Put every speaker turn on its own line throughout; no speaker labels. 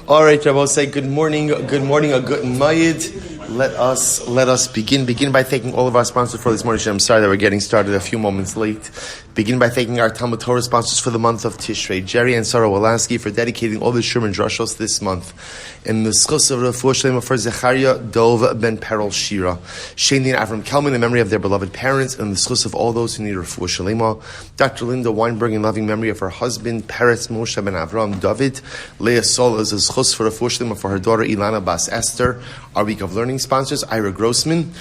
All right, Rabbi, say good morning, a good mayid. Let us begin by thanking all of our sponsors for this morning. I'm sorry that we're getting started a few moments late. Begin by thanking our TALMUD TORAH sponsors for the month of Tishrei, Jerry and Sora Wolasky, for dedicating all the Shur and Drashos this month. And the zechus of refuah sheleimah for Zecharya Dov ben Perel Shira, Shaindy and Avraham Kelman in memory of their beloved parents, and the zechus of all those who need refuah sheleimah. Dr. Linda Weinberg in loving memory of her husband, Peretz Moshe ben Avraham David. Leah Sol is a zechus for refuah sheleimah for her daughter Ilana bas Esther. Our week of learning sponsors, Ira Grossman,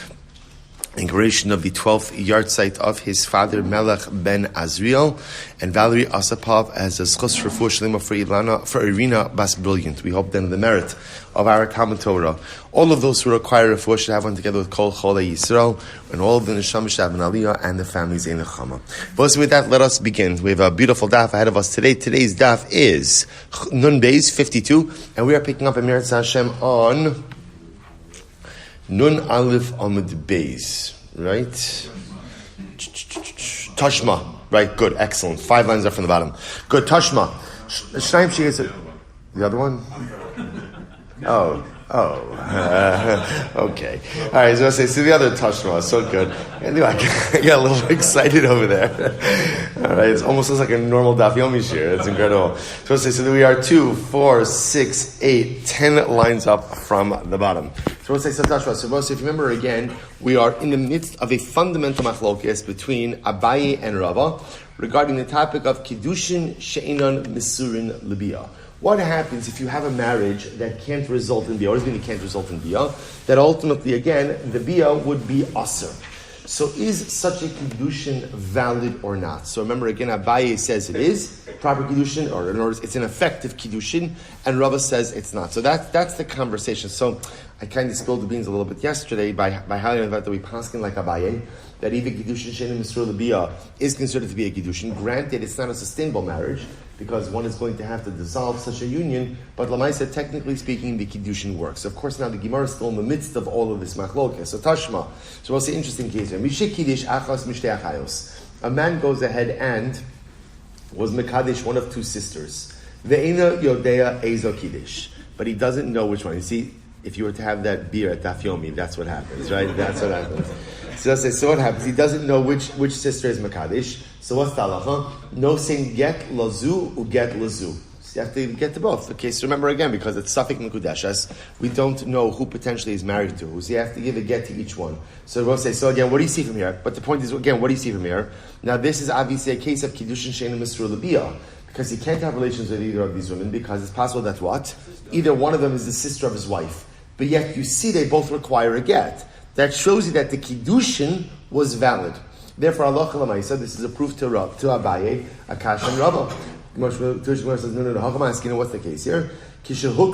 in commemoration of the 12th yahrzeit of his father, Melech ben Azriel, and Valeriy Osipov as a zechus refuah sheleimah for Ilana, for Irina bas Brilliant. We hope then the merit of our TALMUD TORAH. All of those who require refuah should have one together with Kol Cholei Yisrael, and all of the Neshama should have an Aliyah, and the families in Neshama. But with that, let us begin. We have a beautiful daf ahead of us today. Today's daf is Nun Beis 52, and we are picking up Emir Hashem on Nun Aleph Amud Beis, right? Tashma, right? Good, excellent. 5 lines up from the bottom. Good, Tashma. The other one? Okay. All right, I was going to say the other Tashma, so good. Anyway, I got a little excited over there. All right, it almost looks like a normal Daf Yomi shir. It's incredible. So we are 2, 4, 6, 8, 10 lines up from the bottom. So if you remember again, we are in the midst of a fundamental machlokes between Abaye and Rava regarding the topic of Kiddushin she'enon misurin libiyah. What happens if you have a marriage that can't result in biyah? What does it mean it can't result in biyah? That ultimately, again, the biyah would be aser. So is such a Kiddushin valid or not? So remember again, Abaye says it is proper Kiddushin, or in other words, it's an effective Kiddushin, and Rava says it's not. So that's the conversation. So I kind of spilled the beans a little bit yesterday by highlighting the fact that we paskin like Abaye, that even Kiddushin she'enon misurin libiyah is considered to be a Kiddushin. Granted, it's not a sustainable marriage, because one is going to have to dissolve such a union, but Lamaisa, technically speaking, the Kiddushin works. Of course, now the Gemara is still in the midst of all of this machlokes. So Tashma. So we'll say interesting case here. A man goes ahead and was Mekadesh, one of 2 sisters. Ve'ena Yodea Ezo Kiddush. But he doesn't know which one. You see, if you were to have that beer at Daf Yomi, that's what happens, right? That's what happens. So what happens? He doesn't know which sister is Mekadesh. So what's the halacha? No saying get lazu or get lazu. So you have to get to both. Okay, so remember again, because it's Safik Mekudeshes, we don't know who potentially is married to who. So you have to give a get to each one. So we'll say, so again, what do you see from here? But the point is, again, what do you see from here? Now this is obviously a case of Kiddushin she'enon misurin libiyah, because he can't have relations with either of these women, because it's possible that what? Either one of them is the sister of his wife. But yet you see they both require a get. That shows you that the Kiddushin was valid. Therefore, Allah Lamaisa, this is a proof to Abaye, Akash and Rava. Gemara says, no, how come I'm asking what's the case here? Therefore,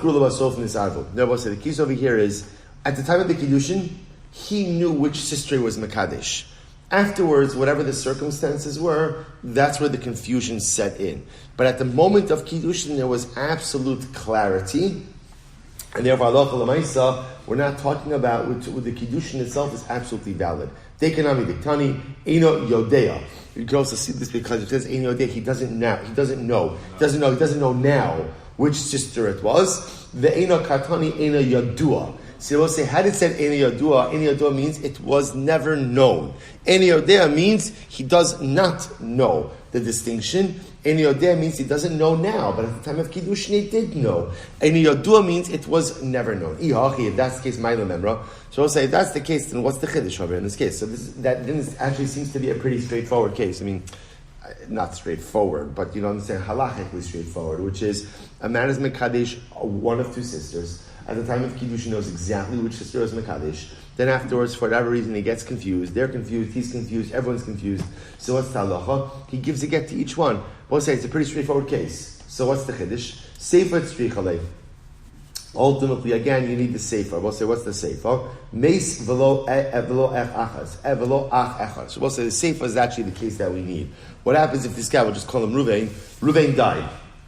the case over here is, at the time of the Kiddushin, he knew which sister was Mekadesh. Afterwards, whatever the circumstances were, that's where the confusion set in. But at the moment of Kiddushin, there was absolute clarity. And therefore, Allah Lamaisa, we're not talking about with the Kiddushin itself is absolutely valid. Dekanami diktani, Eino Yodea. You can also see this because it says Eino Yodea, he doesn't know now which sister it was. The Eino Katani, Eino Yodua. So we'll say, had it said Eino Yodua means it was never known. Eino Yodea means he does not know the distinction. Eino Yodea means he doesn't know now, but at the time of Kiddushin he did know. Eino Yodua means it was never known. If that's the case, Ma'ila Memra. So we'll say, if that's the case, then what's the Chiddush over in this case? So this actually seems to be a pretty straightforward case. I mean, not straightforward, but you know what I'm saying, halachically straightforward, which is a man is Mekadesh, one of 2 sisters. At the time of Kiddushin, knows exactly which sister is Mekadesh. Then afterwards, for whatever reason, he gets confused. They're confused. He's confused. Everyone's confused. So what's the halacha? He gives a get to each one. We'll say it's a pretty straightforward case. So what's the chiddush? Sefer tzrichalei. Ultimately, again, you need the sefer. We'll say, what's the sefer? Meis velo ech achas. Velo ach echad. So we'll say the sefer is actually the case that we need. What happens if this guy, we'll just call him Ruvain.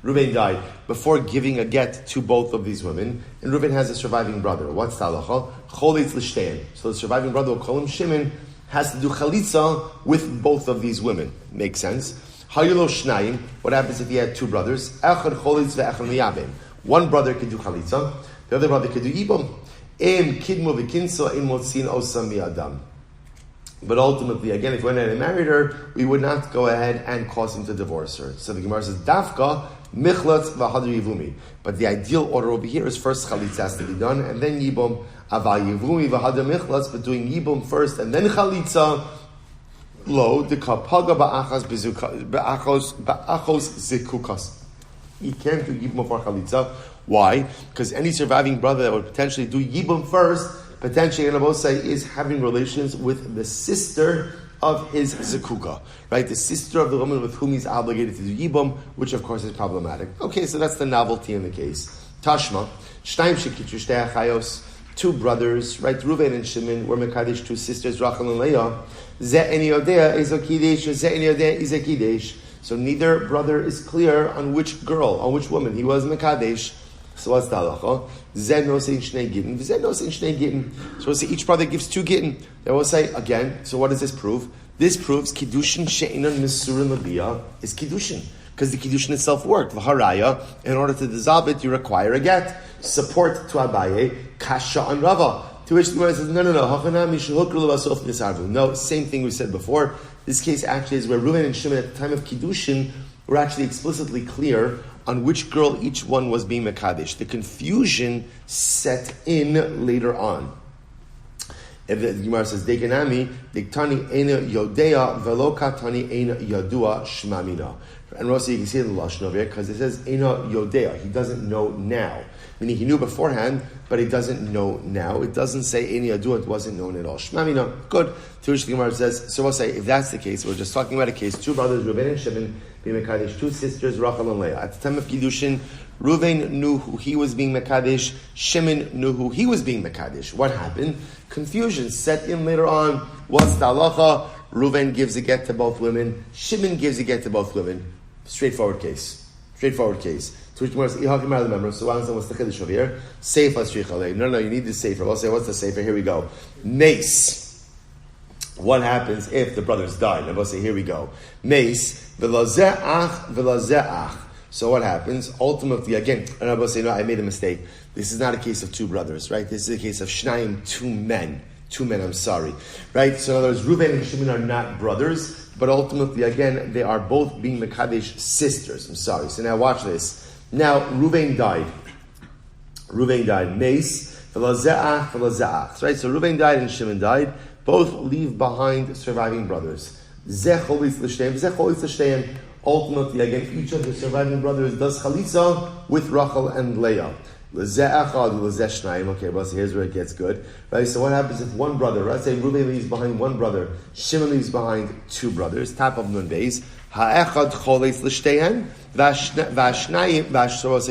Ruvain died before giving a get to both of these women, and Ruvain has a surviving brother. What's the halacha? Cholitz l'shtein. So the surviving brother, we'll call him Shimon, has to do chalitza with both of these women. Makes sense. Hayulo shnayim. What happens if he had 2 brothers? Echad cholitz ve'echad miyabim. One brother could do chalitza, the other brother could do yibum. But ultimately, again, if we went ahead and married her, we would not go ahead and cause him to divorce her. So the Gemara says, Dafka, Michlatz, V'hadr Yivumi. But the ideal order over here is first Chalitza has to be done, and then Yibum, Aval Yivumi, V'hadr Michlatz, but doing Yibum first, and then Chalitza, Lo, the Kapaga Ba'achos Zekukas. You can't do Yibum before Chalitza. Why? Because any surviving brother that would potentially do Yibum first, potentially, and Abosai is having relations with the sister of his zekuka, right? The sister of the woman with whom he's obligated to do yibum, which of course is problematic. Okay, so that's the novelty in the case. Tashma, Shnaim Shekitru Shtei Achayos, two brothers, right? Reuven and Shimon were mekadesh, two sisters, Rachel and Leah. Ze eni yodea is a kiddush, ze eni yodea is a kiddush. So neither brother is clear on which girl, on which woman he was mekadesh. So what's the halacha? Zen no say shnei gittin, zen no say shnei gittin. So we'll say each brother gives two gittin. They will say again. So what does this prove? This proves kiddushin she'inon misurin l'biyah is kiddushin because the kiddushin itself worked. V'haraya, in order to dissolve it, you require a get. Support to Abaye, kasha and Rava. To which the Gemara says, no. No, same thing we said before. This case actually is where Reuven and Shimon at the time of kiddushin were actually explicitly clear on which girl each one was being mekadesh. The confusion set in later on. If the Gemara says, Dekanami, Diktani Eina Yodea, Veloka Tani Eina Yadua Shmamina. And also you can see the Lashon over here, because it says Eina Yodea. He doesn't know now. Meaning he knew beforehand, but he doesn't know now. It doesn't say Eina Yadua, it wasn't known at all. Shmamina, good. To which the Gemara says, so we'll say, if that's the case, we're just talking about a case, two brothers, Reuven and Shimon, being Mekadesh, two sisters, Rachel and Leah. At the time of Kiddushin, Reuven knew who he was being Mekadesh, Shimon knew who he was being Mekadesh. What happened? Confusion set in later on. What's the halacha? Reuven gives a get to both women, Shimon gives a get to both women. Straightforward case. To which tomorrow is remember. So what's the Chiddush over here? Seifa Strichale. No, you need the Seifa. We'll say, what's the Seifa? Here we go. Mace. What happens if the brothers died? And we'll say, here we go. Mace, v'laze'ach. So what happens? Ultimately, again, and I will say, no, I made a mistake. This is not a case of two brothers, right? This is a case of Shnaim, two men, I'm sorry. Right? So in other words, Reuven and Shimon are not brothers, but ultimately, again, they are both being Mekadesh sisters. I'm sorry. So now watch this. Now, Reuven died. Mace, v'laze'ach. Right? So Reuven died and Shimon died. Both leave behind surviving brothers. Zechus l'shteim. Ultimately, again, each of the surviving brothers does chalitza with Rachel and Leah. Okay, well, so here's where it gets good. Right? So what happens if one brother, let's say Reuven leaves behind one brother, Shimon leaves behind two brothers, top of Nun Beis, ha'echad choles l'shteihen,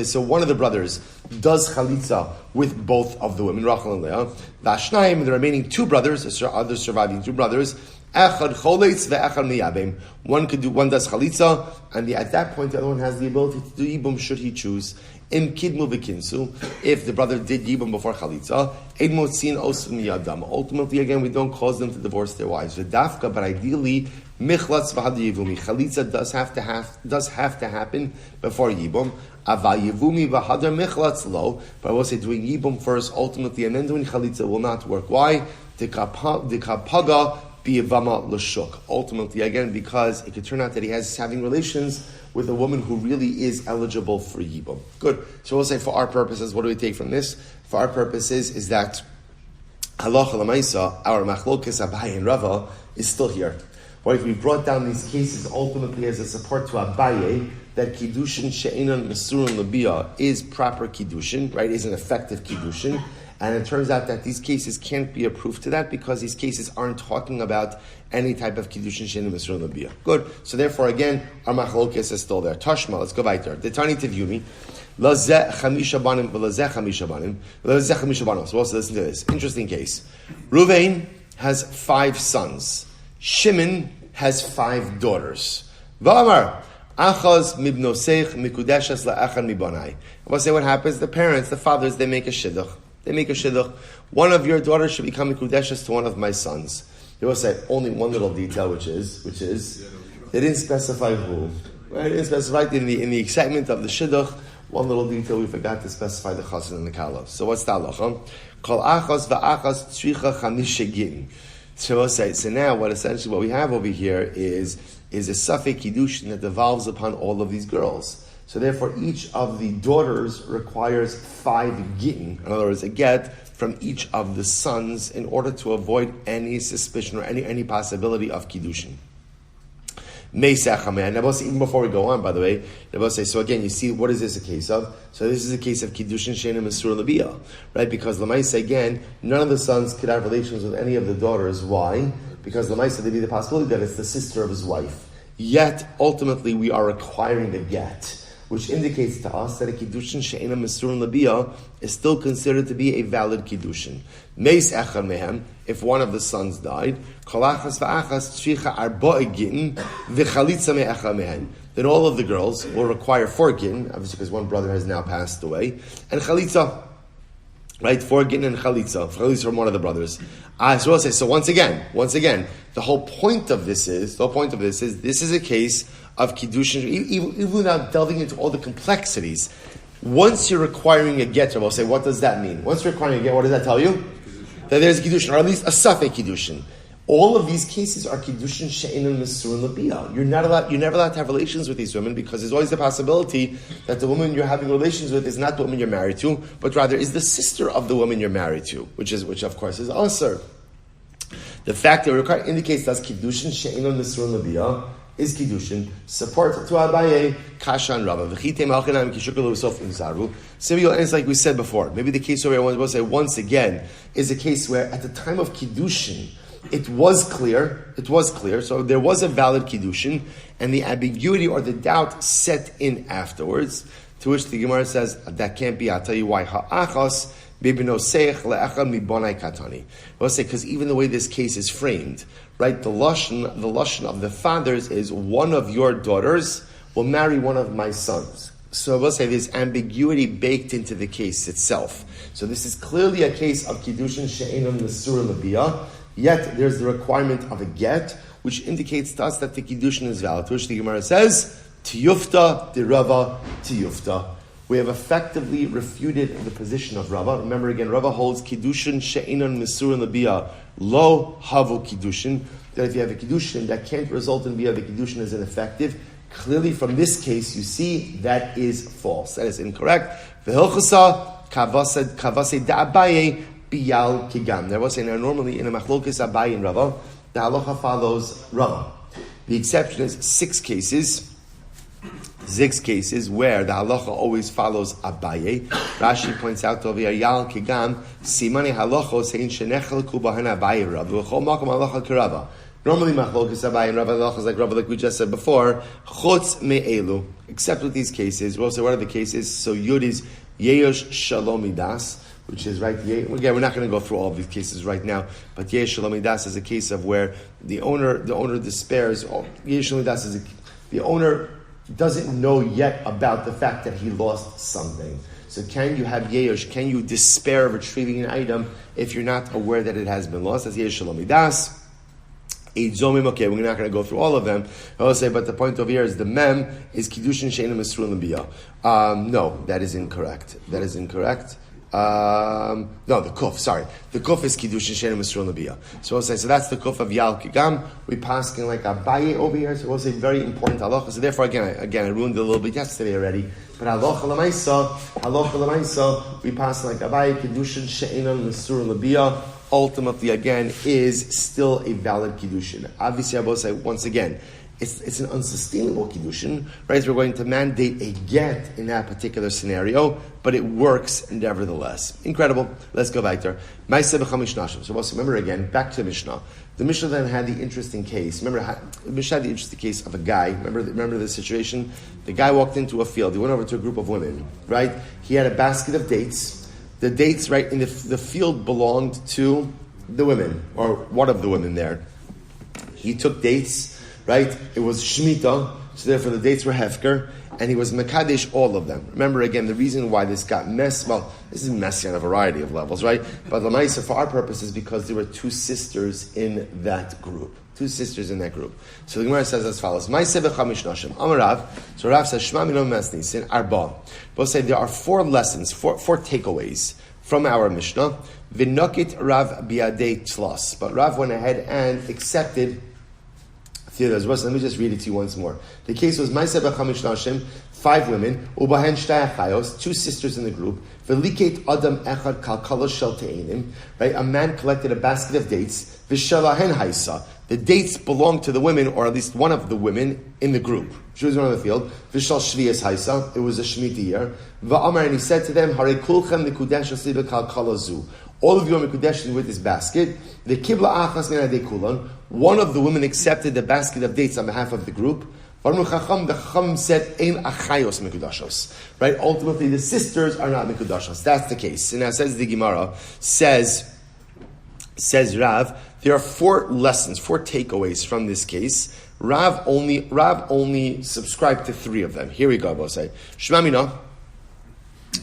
so one of the brothers does chalitza with both of the women, Rachel and Leah. V'ashnaim, the remaining two brothers, the other surviving two brothers, echad choles ve'echad miyabim. One does chalitza, and at that point the other one has the ability to do yibum should he choose. Im kidmu v'kinsu, if the brother did yibum before chalitza, eid motzin osum miyadam. Ultimately, again, we don't cause them to divorce their wives. V'dafka, but ideally, michlatz v'hadr yivumi. Chalitza does have to happen before yibum. Aval yivumi v'hadr michlatz lo. But I will say doing yibum first, ultimately, and then doing chalitza will not work. Why? Dikapaga biyavama l'shuk. Ultimately, again, because it could turn out that he has having relations with a woman who really is eligible for yibum. Good. So we'll say for our purposes, what do we take from this? For our purposes is that halacha l'maisa, our machlokas Abaye and Rava is still here. What if we brought down these cases ultimately as a support to Abaye that kiddushin she'inon mesurin l'biyah is proper kiddushin, right? Is an effective kiddushin. And it turns out that these cases can't be a proof to that because these cases aren't talking about any type of kiddushin she'inon mesurin l'biyah. Good. So therefore, again, our machlokes is still there. Tashma, let's go back there. Detani tivyumi. Lazeh chamisha banim v'lazeh chamisha banim. Lazeh chamisha banim. So also listen to this. Interesting case. Reuven has 5 sons. Shimon has 5 daughters. V'amar. Achaz mibnoseich mikudeshas la'achan mibanai. We'll say what happens. The parents, the fathers, they make a shidduch. One of your daughters should become mikudeshas to one of my sons. They will say only one little detail, which is they didn't specify who. Right? They didn't specify in the excitement of the shidduch. one little detail we forgot to specify the chassan and the kala. So what's the halacha? Kol achos va'achas tzricha chamisha gittin. So now what we have over here is a safek kiddushin that devolves upon all of these girls. So therefore, each of the daughters requires 5 gittin. In other words, a get from each of the sons in order to avoid any suspicion or any possibility of kiddushin. Even before we go on, by the way, so again, you see, what is this a case of? So this is a case of Kiddushin, Shaindy and Avraham, right? Because Lamaisa, again, none of the sons could have relations with any of the daughters. Why? Because Lamaisa, there'd be the possibility that it's the sister of his wife. Yet, ultimately, we are acquiring a get, which indicates to us that a Kiddushin She'ena Mesurin Labiyah is still considered to be a valid Kiddushin. Meis Echad Mehem, if one of the sons died, Kolachas V'achas Tzricha Arba'a Gittin V'chalitza Me'echad Mehem. Then all of the girls will require 4 gittin, obviously because one brother has now passed away, and chalitza, right? 4 gittin and chalitza from one of the brothers. So once again, the whole point of this is this is a case of kiddushin, even without delving into all the complexities. Once you're requiring a get, we'll say, what does that mean? Once you're requiring a get, what does that tell you? That there's a kiddushin, or at least a safek kiddushin. All of these cases are kiddushin she'enon mesurin labiyah. You're never allowed to have relations with these women because there's always the possibility that the woman you're having relations with is not the woman you're married to, but rather is the sister of the woman you're married to, which of course is asur. The fact that we're indicates that kiddushin she'enon mesurin labiyah is kiddushin. Support to Abaye kashan Rava. And it's like we said before. Maybe the case over here I want to say once again is a case where at the time of kiddushin it was clear, so there was a valid kiddushin, and the ambiguity or the doubt set in afterwards, to which the Gemara says, that can't be, I'll tell you why. Ha'achas bibinoseich le'echad mibonai katani. We'll say, because even the way this case is framed, right, the lashon of the fathers is, one of your daughters will marry one of my sons. So we'll say there's ambiguity baked into the case itself. So this is clearly a case of kiddushin she'enon mesurin labiyah, yet there's the requirement of a get, which indicates to us that the kiddushin is valid. To which the Gemara says, tiyufta de Rava tiyufta. We have effectively refuted the position of Rava. Remember again, Rava holds kiddushin she'enon mesurin labiyah lo havu kiddushin, that if you have a kiddushin that can't result in biyah, the kiddushin is ineffective. Clearly from this case, you see that is false. That is incorrect. V'hilchasa kavase da'abaye biyal kigam. There was normally in a machlokes Abaye and Rava, the halacha follows Rava. The exception is 6 cases where the halacha always follows Abaye. Rashi points out over here, Yal Kigam, Simani halachos hein shenechelku bahen Abaye Rava, v'chol makom halacha kerava. Normally machlokes Abaye and Rava halachas like we just said before, chutz me'elu, except with these cases. We'll say what are the cases? So Yud is yeyosh shalomidas, which is right. Again, we're not going to go through all of these cases right now, but yeyosh shalomidas is a case of where the owner despairs. Yeyosh shalomidas is the owner doesn't know yet about the fact that he lost something. So can you have yeyosh? Can you despair of retrieving an item if you're not aware that it has been lost? That's yeyosh shalomidas. Okay, we're not going to go through all of them. I'll say, but the point over here is the mem is kiddushin she'enon mesurin labiyah. No, that is incorrect. No, the kuf. Sorry, the kuf is kiddushin she'enon mesurin labiyah. So we'll say, so that's the kuf of Yal Kigam. We passing like Abaye over here. So we'll say very important halacha. So therefore, again, I ruined it a little bit yesterday already. But halacha l'maisa, we pass like Abaye kiddushin she'enon mesurin labiyah. Ultimately, again, is still a valid kiddushin. Obviously, I will say once again, it's an unsustainable kiddushin, right? So we're going to mandate a get in that particular scenario, but it works nevertheless. Incredible. Let's go back there. So remember again, back to the Mishnah. The Mishnah then had the interesting case. Remember, the Mishnah had the interesting case of a guy. Remember the situation? The guy walked into a field. He went over to a group of women, right? He had a basket of dates. The dates, right, in the field belonged to the women, or one of the women there. He took dates, right? It was Shemitah, so therefore the dates were Hefker, and he was Mekadesh all of them. Remember again, the reason why this got messy, well, this is messy on a variety of levels, right? But Lamaisa, for our purposes, because there were 2 sisters in that group. 2 sisters in that group. So the Gemara says as follows: My sebechamish nashim amarav. So Rav says shma minom masnisin arba. We'll say there are 4 lessons, four takeaways from our Mishnah. V'nokit Rav biadei tlas. But Rav went ahead and accepted. Let me just read it to you once more. The case was Ma'aseh b'chamish nashim, 5 women, ubahen shtei achayos, 2 sisters in the group. V'liket adam echad kalkala shel te'enim. Right, a man collected a basket of dates. V'shelahen haisa. The dates belonged to the women, or at least one of the women in the group. She was one of the field. V'shal shviyas haisa. It was a shemitah year. V'amar, and he said to them, Hare kulchem nekudesh asliba kalkala zu. All of you are mekudeshin with this basket. The kibla achas minadei kulan. One of the women accepted the basket of dates on behalf of the group. The Chacham said, Ein achayos mekudashos. Right? Ultimately, the sisters are not mekudashos. That's the case. And now says the Gemara, says Rav, there are 4 lessons, 4 takeaways from this case. Rav only subscribed to 3 of them. Here we go, Bosai. Shmamina.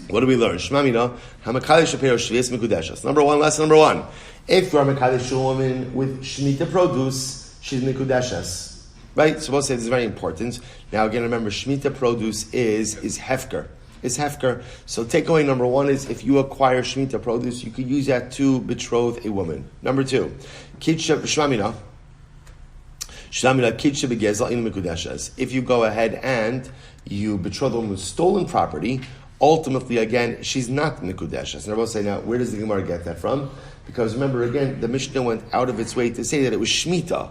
What do we learn? Shmamina. Hamakalish Perel Shira mekudashos. Number 1, lesson number 1. If you are mekadish a woman with shemitah produce, she's mekudashas. Right? So we'll say this is very important. Now again, remember, shemitah produce is hefker. It's hefker. So takeaway number 1 is if you acquire shemitah produce, you could use that to betroth a woman. Number 2, kidsha shmamina. Shmamina kidsha begezel in mekudashas. If you go ahead and you betroth a woman with stolen property, ultimately, again, she's not mekudashas. And I will say now, where does the Gemara get that from? Because remember, again, the Mishnah went out of its way to say that it was Shemitah.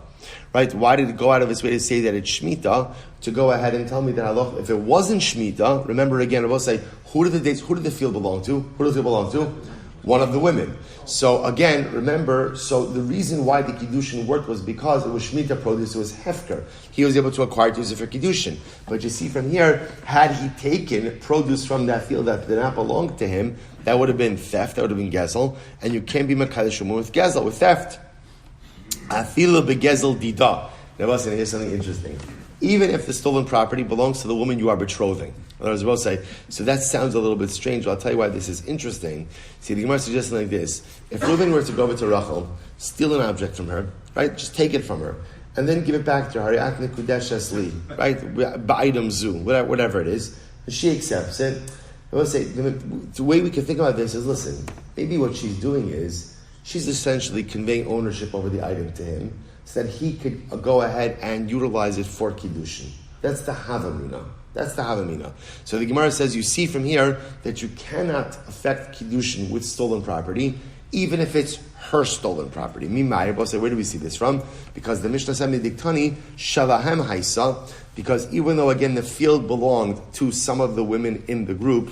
Right? Why did it go out of its way to say that it's Shemitah? To go ahead and tell me that Allah, if it wasn't Shemitah, remember again, I will say, who did the field belong to? Who does it belong to? One of the women. So again, remember, so the reason why the Kiddushin worked was because it was Shemitah produce, it was Hefker. He was able to acquire it to use it for Kiddushin. But you see from here, had he taken produce from that field that did not belong to him, that would have been theft, that would have been gezel, and you can't be Mekadesh Shumon with gezel, with theft. Afilu begezel dida. Now listen, here's something interesting. Even if the stolen property belongs to the woman you are betrothing. In other words, we'll say, so that sounds a little bit strange, but I'll tell you why this is interesting. See, the Gemara suggests like this. If Reuben were to go over to Rachel, steal an object from her, right? Just take it from her, and then give it back to her, right? Ba'idam zu, whatever it is, and she accepts it. I will say, the way we can think about this is, listen, maybe what she's doing is, she's essentially conveying ownership over the item to him, so that he could go ahead and utilize it for Kiddushin. That's the Havamina. So the Gemara says, you see from here that you cannot affect Kiddushin with stolen property, even if it's her stolen property. Where do we see this from? Because the Mishnah said, Diktani, Shalahem Haisa, because even though, again, the field belonged to some of the women in the group,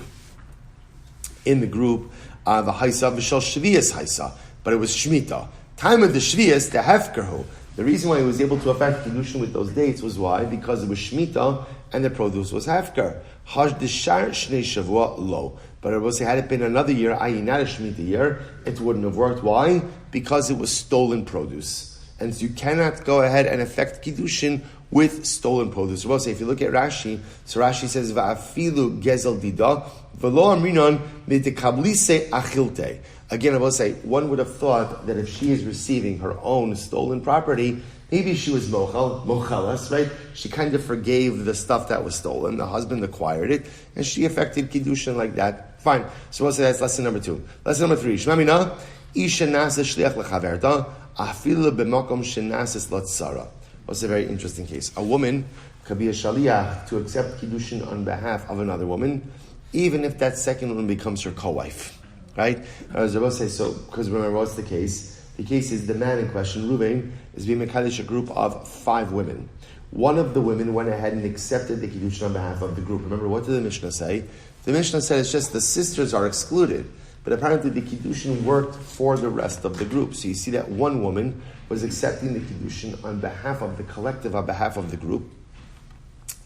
the Haisa, Vishal Shviyas Haisa, but it was Shemitah. Time of the Shviyas, the Hefkerhu. The reason why he was able to affect Kiddushin with those dates was why? Because it was Shemitah and the produce was Hefker. Haj Dishar Shnei Shavua Lo. But I will say, had it been another year, i.e. not a Shemitah year, it wouldn't have worked. Why? Because it was stolen produce. And so you cannot go ahead and affect Kiddushin with stolen produce. We'll say, if you look at Rashi, so Rashi says, Va'afilu gezel dida, v'lo amrinon midekablise achilte. Again, I will say, one would have thought that if she is receiving her own stolen property, maybe she was mochelas, right? She kind of forgave the stuff that was stolen. The husband acquired it, and she affected Kiddushin like that. Fine. So we'll say that's lesson number 2. Lesson number 3. Shmamina, isha nasa shliach lechaverta, afilu b'makom shenasis latzara. What's a very interesting case? A woman could be a shaliach to accept Kiddushin on behalf of another woman, even if that second woman becomes her co-wife. Right? As I will say, so, because remember, what's the case? The case is the man in question, Reuben, is being mekadesh a group of 5 women. One of the women went ahead and accepted the Kiddushin on behalf of the group. Remember, what did the Mishnah say? The Mishnah said it's just the sisters are excluded. But apparently the Kiddushin worked for the rest of the group. So you see that one woman was accepting the Kiddushin on behalf of the collective, on behalf of the group.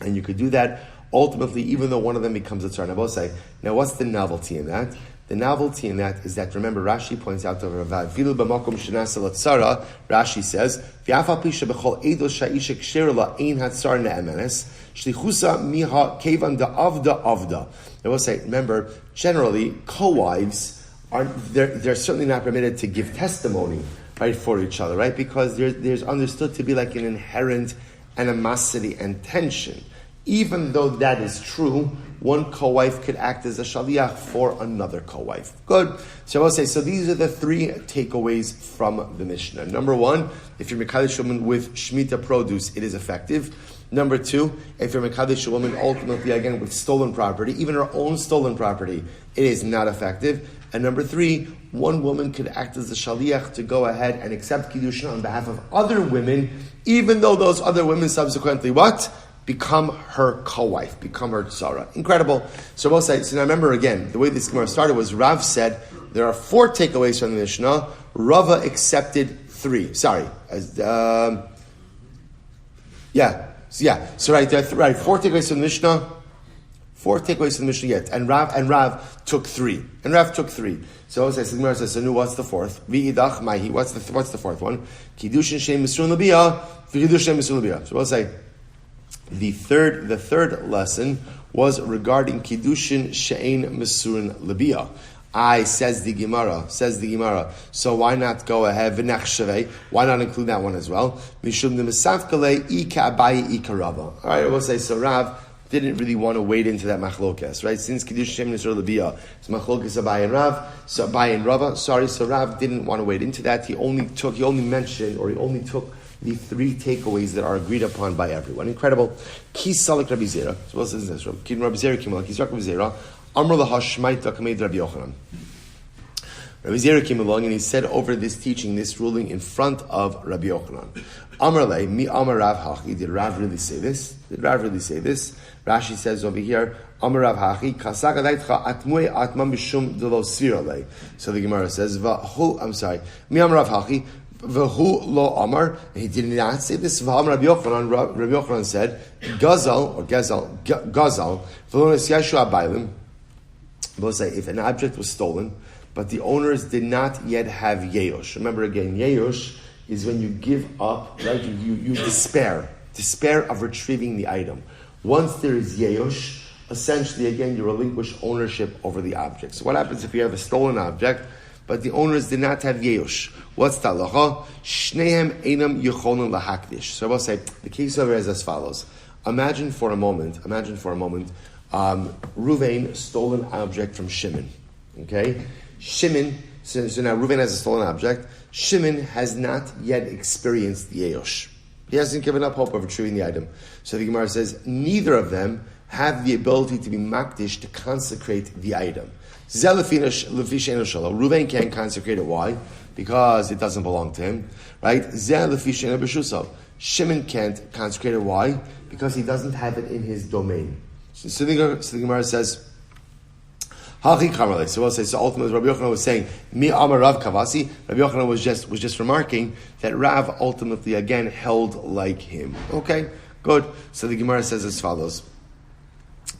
And you could do that ultimately, even though one of them becomes a tzar. Now, both say, now what's the novelty in that? The novelty in that is that, remember, Rashi points out over Vafilu b'makom shenasa latzara. Rashi says, "V'afal pi shebechol eidos sha'isha kshera la'ein hatzar ne'emenes shlichusa miha kevan da'avda." I will say, remember, generally, co-wives they're certainly not permitted to give testimony right, for each other, right? Because there's understood to be like an inherent animosity and tension. Even though that is true, one co-wife could act as a shaliach for another co-wife. Good. So I will say, so these are the three takeaways from the Mishnah. Number one, if you're mekadesh a woman with Shemitah produce, it is effective. Number two, if you're mekadesh a woman ultimately again with stolen property, even her own stolen property, it is not effective. And number three, one woman could act as a shaliach to go ahead and accept Kiddushin on behalf of other women, even though those other women subsequently what? Become her co-wife, become her tzara. Incredible. So we'll say, so now remember again, the way this Gemara started was Rav said, there are 4 takeaways from the Mishnah. Rava accepted 3. Sorry. So right, there are 4 takeaways from the Mishnah. 4 takeaways from the Mishnah yet. And Rav took 3. So we'll say, so the Gemara says, so what's the 4th? V'idach mahi. What's the 4th one? Kiddushin shein misrun l'biyah. V'kiddushin misrun l'biyah. So we'll say, the third lesson was regarding Kiddushin she'ein mesurin lebiyah. Says the Gemara. So why not go ahead v'nechshavei? Why not include that one as well? Mishum demesavkale ika abayi ika Rava. All right, I will say so. Rav didn't really want to wade into that machlokes, right? Since Kiddushin she'ein mesurin lebiyah, it's machlokes Abayi and Rav. So Abayi and Rava. So Rav didn't want to wade into that. He only took the 3 takeaways that are agreed upon by everyone. Incredible. Ki salik Rabbi Zera. So what is this? Rabbi Zera came along. Ki salik Rabbi Zera. Amr lahashmaita kamed Rabbi Yochanan. Rabbi Zera came along and he said over this teaching, this ruling in front of Rabbi Yochanan. Amr lei mi amar Rav hachi. Did Rav really say this? Rashi says over here, Amar Rav hachi kasak adaitcha atmui atman b'shum delo sira lei. So the Gemara says, mi amar Rav hachi. V'hu lo amar, he did not say this. V'am Rabbi Yochanan said, Gazal, v'lonis yeshu abaylim. We'll say, if an object was stolen, but the owners did not yet have yeyosh. Remember again, yeyosh is when you give up, right? You despair of retrieving the item. Once there is yeyosh, essentially again, you relinquish ownership over the object. So what happens if you have a stolen object, but the owners did not have yeyosh? What's the halacha? Shnehem einam yecholim lahakdish. So I will say, the case over is as follows. Imagine for a moment, Ruvain stole an object from Shimon. Okay? Shimon, so now Ruvain has a stolen object. Shimon has not yet experienced the yeyosh. He hasn't given up hope of retrieving the item. So the Gemara says, neither of them have the ability to be makdish, to consecrate the item. Ruvain can't consecrate it. Why? Because it doesn't belong to him. Right? Shimon can't consecrate it. Why? Because he doesn't have it in his domain. So the Gemara says, so we'll say, so ultimately Rabbi Yochanan was saying, Mi Amar Rav Kavasi. Rabbi Yochanan was just remarking that Rav ultimately again held like him. Okay, good. So the Gemara says as follows.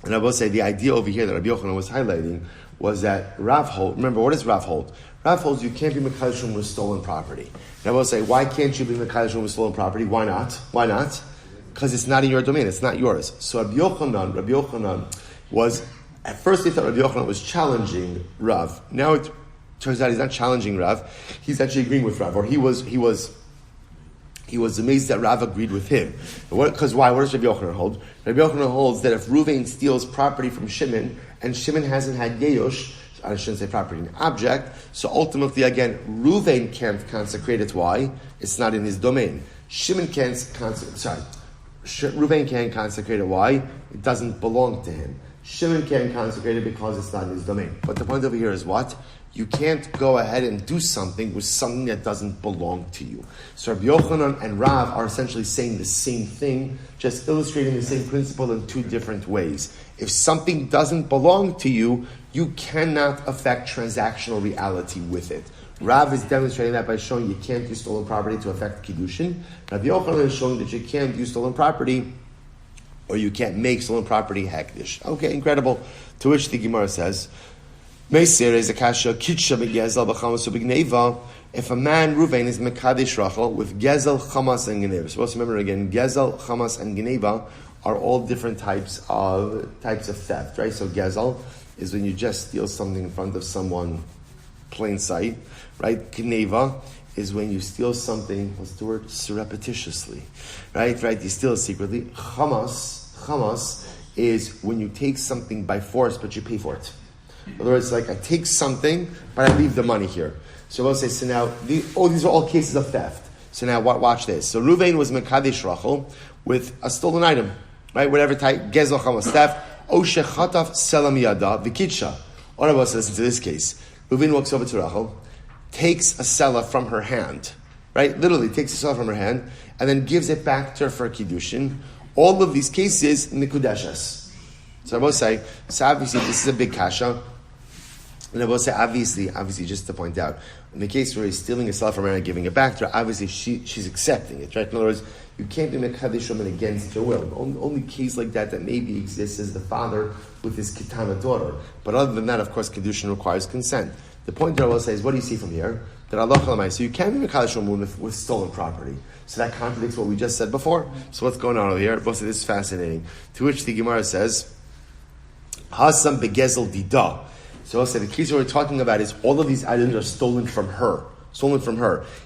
And I will say the idea over here that Rabbi Yochanan was highlighting was that Rav hold. Remember, what does Rav hold? Rav holds you can't be mekadesh with stolen property. And I will say, why can't you be mekadesh with stolen property? Why not? Because it's not in your domain. It's not yours. So Rabbi Yochanan was, at first they thought Rabbi Yochanan was challenging Rav. Now it turns out he's not challenging Rav. He's actually agreeing with Rav, or he was amazed that Rav agreed with him. Because why? What does Rabbi Yochanan hold? Rabbi Yochanan holds that if Ruvain steals property from Shimon, and Shimon hasn't had yeyosh, I shouldn't say property, an object, so ultimately again, Ruvain can't consecrate it. Why? It's not in his domain. Ruvain can't consecrate it. Why? It doesn't belong to him. Shimon can't consecrate it because it's not in his domain. But the point over here is what? You can't go ahead and do something with something that doesn't belong to you. So Rabbi Yochanan and Rav are essentially saying the same thing, just illustrating the same principle in 2 different ways. If something doesn't belong to you, you cannot affect transactional reality with it. Rav is demonstrating that by showing you can't use stolen property to affect Kiddushin. Rabbi Yochanan is showing that you can't use stolen property, or you can't make stolen property hekdish. Okay, incredible. To which the Gemara says, if a man, Ruvain, is Mekadesh Rachel with Gezel, Chamas, and Geneva. Supposed to remember again, Gezel, Chamas, and Geneva are all different types of theft, right? So Gezel is when you just steal something in front of someone, plain sight, right? Geneva is when you steal something, what's the word? Surreptitiously. Right? You steal it secretly. Chamas is when you take something by force, but you pay for it. In other words, like I take something, but I leave the money here. So we'll say, so now, these are all cases of theft. So now, watch this. So Ruvain was Mekadesh Rachel with a stolen item, right? Whatever type, Gezel Chamas, theft, Oshe Chataf Selam Yada, Vikitsha. All of us listen to this case. Ruvain walks over to Rachel, takes a selah from her hand, right? Literally takes a selah from her hand, and then gives it back to her for Kiddushin. All of these cases, Nikudeshas. So I will say, so obviously this is a big kasha. And I will say, obviously, just to point out, in the case where he's stealing a selah from her and giving it back to her, obviously she's accepting it, right? In other words, you can't be mekadesh woman against her will. Only case like that maybe exists is the father with his kitana daughter. But other than that, of course, Kiddushin requires consent. The point that I will say is, what do you see from here? That Allah Chalamai, so you can't be mekadesh woman with stolen property. So that contradicts what we just said before. So what's going on over here? Both of this is fascinating. To which the Gemara says, Hasam begezel dida. So I'll say the case we're talking about is all of these items are stolen from her.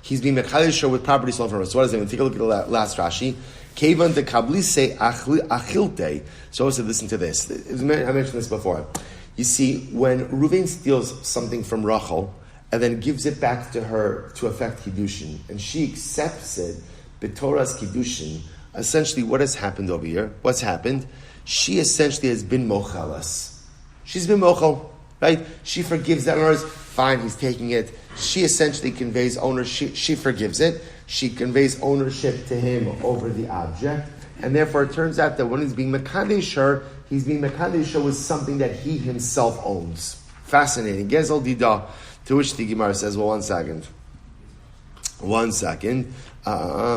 He's being mekadesh with property stolen from her. So what does that mean? Take a look at the last Rashi. Kevan de kablise achilte. So also listen to this. I mentioned this before. You see, when Reuven steals something from Rachel and then gives it back to her to effect Kiddushin, and she accepts it, b'torah's Kiddushin, essentially what has happened over here? What's happened? She essentially has been mochelas. She's been mochel. Right? She forgives that. In other words, fine, he's taking it. She essentially conveys ownership. She forgives it. She conveys ownership to him over the object. And therefore, it turns out that when he's being mekadesh her, he's being mekadesh her with something that he himself owns. Fascinating. Gezel dida. To which the Gemara says, well, one second. I'm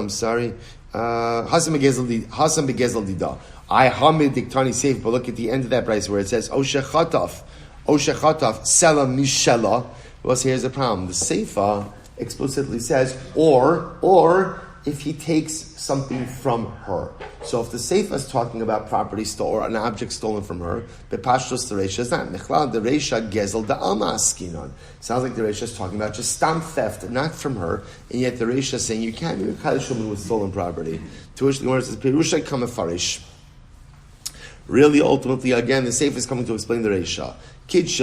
sorry. Hasam begezel dida. I hamid diktani safe, but look at the end of that price where it says, Oshe chataf, sela mishela. Well, so here's the problem. The Seifa explicitly says, or if he takes something from her. So if the Seifa is talking about property stolen or an object stolen from her, the Pashtos the Reisha is not. Mechlal the Reisha gezel da alma askinon. Sounds like the Reisha is talking about just stamp theft, not from her, and yet the Reisha is saying you can't be a Kaddish woman with stolen property. To which the Gemara says, Perusha kamefarish. Really, ultimately, again, the Seif is coming to explain the Reisha. If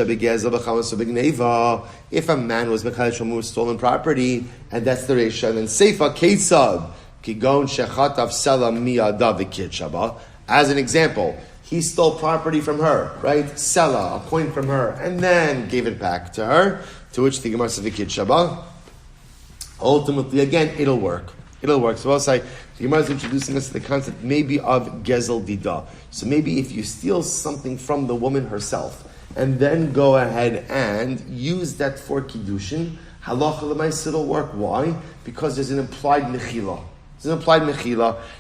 a man was mekadesh woman with stolen property, and that's the Reisha, and then Seifa Ketzad, Kigon Shechatav Sela Miyada V'Kitshaba. As an example, he stole property from her, right? Sela, a coin from her, and then gave it back to her, to which the Gemara says V'Kitshaba. Ultimately, again, it'll work. So I'll say, the Gemara is introducing us to the concept maybe of gezel dida. So maybe if you steal something from the woman herself, and then go ahead and use that for Kiddushin, halacha l'mais it'll work. Why? Because there's an implied mechila.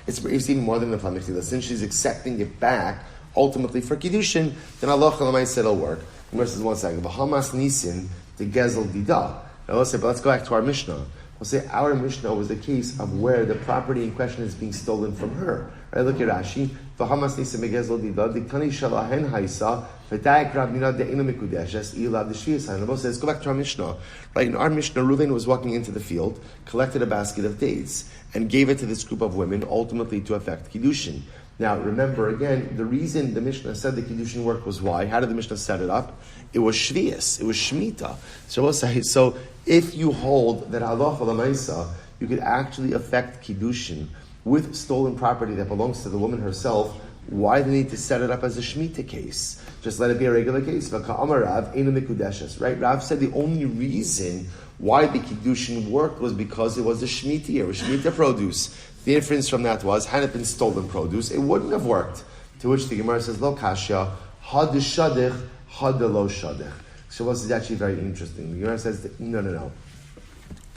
It's even more than an implied mechila. Since she's accepting it back, ultimately for Kiddushin, then halacha l'mais it'll work. The Gemara says, one second, v'hamas nisin the gezel dida. Now let's go back to our Mishnah. We'll say our Mishnah was the case of where the property in question is being stolen from her. Right? Look at Rashi. V'hamas nisa megezel dida diktani shalahen haisa v'daik rabnina de'ina mikudeshes ila d'shviyas hayin. Let's go back to our Mishnah. Right? In our Mishnah, Reuven was walking into the field, collected a basket of dates, and gave it to this group of women, ultimately to effect Kiddushin. Now, remember again, the reason the Mishnah said the Kiddushin work was why? How did the Mishnah set it up? It was Shviyas. It was Shemitah. So we'll say, so if you hold that halacha l'maisa, you could actually affect Kiddushin with stolen property that belongs to the woman herself, why do they need to set it up as a Shemitah case? Just let it be a regular case. Right? Rav said the only reason why the Kiddushin worked was because it was a Shemitah year, a Shemitah produce. The inference from that was, had it been stolen produce, it wouldn't have worked. To which the Gemara says, Lo kasha, had shadich, had lo shadich. So this is actually very interesting. The Gemara says, no.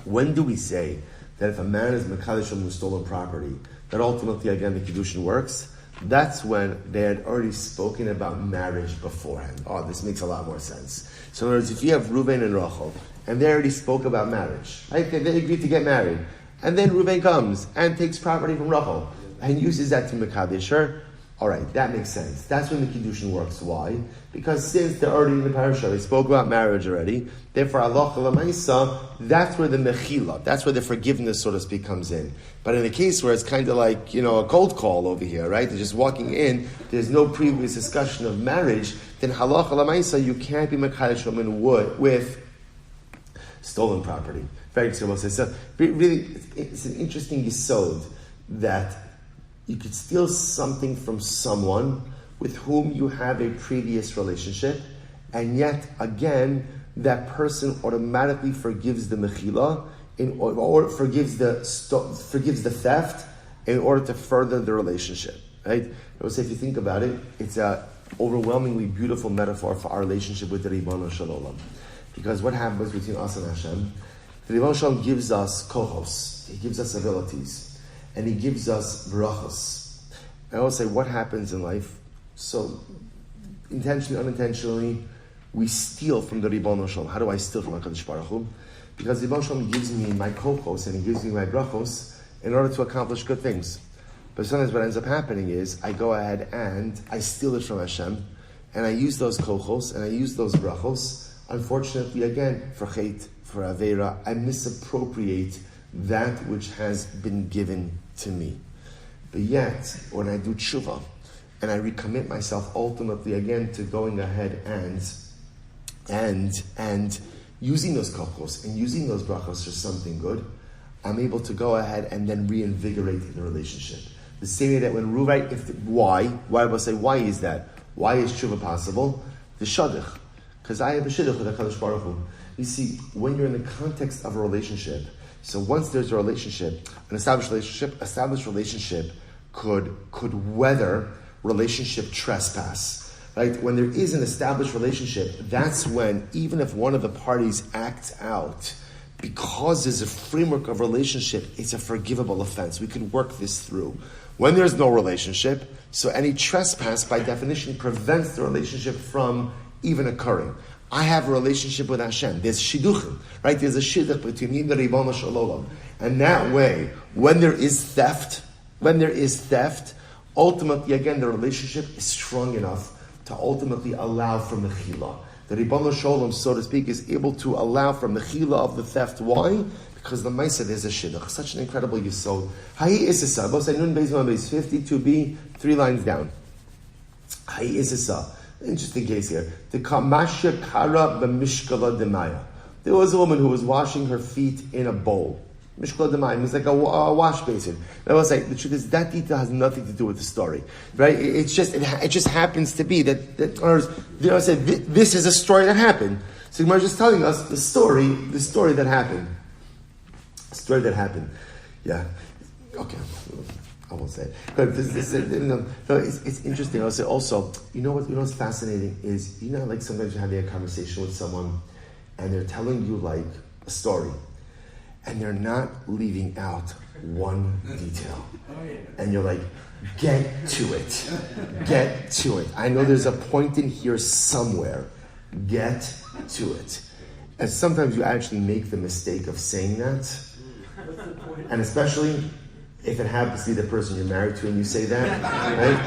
When do we say that if a man is mekadesh with stolen property, that ultimately, again, the Kiddushin works? That's when they had already spoken about marriage beforehand. Oh, this makes a lot more sense. So in other words, if you have Reuven and Rachel, and they already spoke about marriage, right? They agreed to get married. And then Reuven comes and takes property from Rachel and uses that to mekadesh her. All right, that makes sense. That's when the Kiddushin works. Why? Because since they're already in the parasha, they spoke about marriage already. Therefore, halacha l'maisa, that's where the mechila, that's where the forgiveness, so to speak, comes in. But in a case where it's kind of like, a cold call over here, right? They're just walking in, there's no previous discussion of marriage, then halacha l'maisa, you can't be mekadesh woman with stolen property. Very good. So really, it's an interesting yesod that you could steal something from someone with whom you have a previous relationship, and yet, again, that person automatically forgives the mechila, or forgives the theft in order to further the relationship. Right? So if you think about it, it's an overwhelmingly beautiful metaphor for our relationship with the Ribono Shel Olam. Because what happens between us and Hashem, the Ribono Shel Olam gives us kohos, He gives us abilities. And He gives us brachos. I always say, what happens in life? So, intentionally, unintentionally, we steal from the Ribono Shel Olam. How do I steal from HaKadosh Baruch Hu? Because the Ribono Shel Olam gives me my kochos and He gives me my brachos in order to accomplish good things. But sometimes what ends up happening is, I go ahead and I steal it from Hashem, and I use those kochos and I use those brachos. Unfortunately, again, for chet, for avera, I misappropriate that which has been given to me. But yet, when I do tshuva, and I recommit myself ultimately again to going ahead and using those kochos and using those brachos for something good, I'm able to go ahead and then reinvigorate the relationship. The same way that when why do I say, why is that? Why is tshuva possible? The shadich. Because I have a shidduch with HaKadosh Baruch Hu. You see, when you're in the context of a relationship, so once there's a relationship, an established relationship could weather relationship trespass, right? When there is an established relationship, that's when, even if one of the parties acts out, because there's a framework of relationship, it's a forgivable offense. We can work this through. When there's no relationship, so any trespass, by definition, prevents the relationship from even occurring. I have a relationship with Hashem. There's shidduchim, right? There's a shidduch between me and the Ribono Shel Olam. And that way, when there is theft, ultimately, again, the relationship is strong enough to ultimately allow for mechila. The Ribono Shel Olam, so to speak, is able to allow for mechila of the theft. Why? Because the Maisa, there's a shidduch. Such an incredible yisod. Hayi isisa. Both say nun beis 52b, 3 lines down. Hayi isisa. Interesting case here. The kamasha kara b'mishkala demaya. There was a woman who was washing her feet in a bowl. Mishkala demaya means like a wash basin. And I will say, the truth is, that detail has nothing to do with the story, right? It just happens to be that this is a story that happened. So Gemara is just telling us the story that happened. Story that happened. Yeah. Okay. I won't say it. But it's interesting. I'll say also, what's fascinating is, like sometimes you're having a conversation with someone and they're telling you like a story and they're not leaving out one detail. And you're like, get to it. I know there's a point in here somewhere. Get to it. And sometimes you actually make the mistake of saying that. And especially if it happens to be the person you're married to and you say that, right?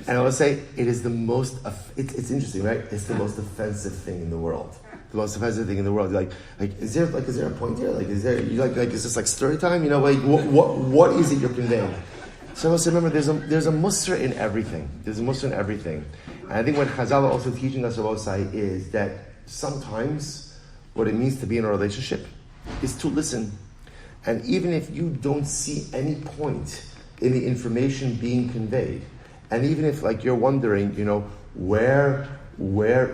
And I will say, it is the most, it's interesting, right? It's the most offensive thing in the world. The most offensive thing in the world. You're like, is there a point here? Is this like story time? What is it you're conveying? So I will say, remember, there's a musr in everything. And I think what Chazal are also teaching us about is that sometimes what it means to be in a relationship is to listen. And even if you don't see any point in the information being conveyed, and even if you're wondering, where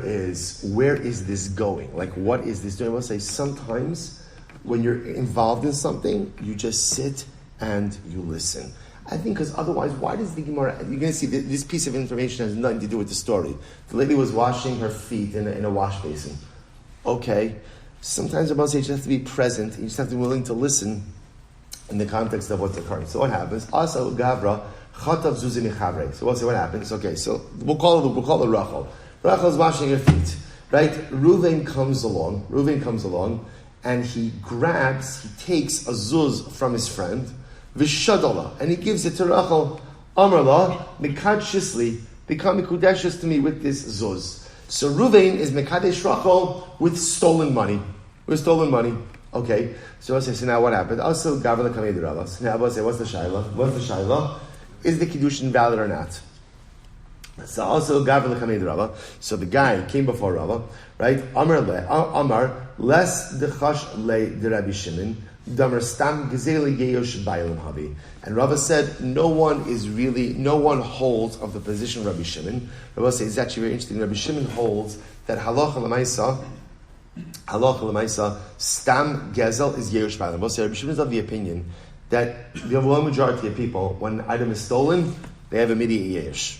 is this going? What is this doing? I will say, sometimes when you're involved in something, you just sit and you listen. I think because otherwise, why does the Gemara? You're going to see this piece of information has nothing to do with the story. The lady was washing her feet in a wash basin. Okay. Sometimes about say you just have to be present. You just have to be willing to listen in the context of what's occurring. So what happens? Asa Gavra chatav zuzi michavre. So we'll say what happens. Okay, so we'll call it Rachel. Rachel is washing her feet, right? Reuven comes along, and he takes a zuz from his friend, v'shadala, and he gives it to Rachel. Amrla, Mikadshishli, become Mikudeshes to me with this zuz. So Ruvain is Mekadesh Rachel with stolen money. Okay, so I'll say, so now what happened? Also, Gavra Kamei Rabas. Now I'll say, what's the Shaila? Is the Kiddushin valid or not? So also Gavra Kamei Rabba. So the guy came before Rabba, right? Amar les dechash le de Rabbi Shimon. Damer stam gezeli yeyosh bailim havi. And Rabba said, no one holds of the position of Rabbi Shimon. Rabba says, it's actually very interesting. Rabbi Shimon holds that halacha l'maisa, stam gezel is yeyosh bailim. Rabbi Shimon is of the opinion that the overwhelming majority of people, when an item is stolen, they have immediate yeyosh.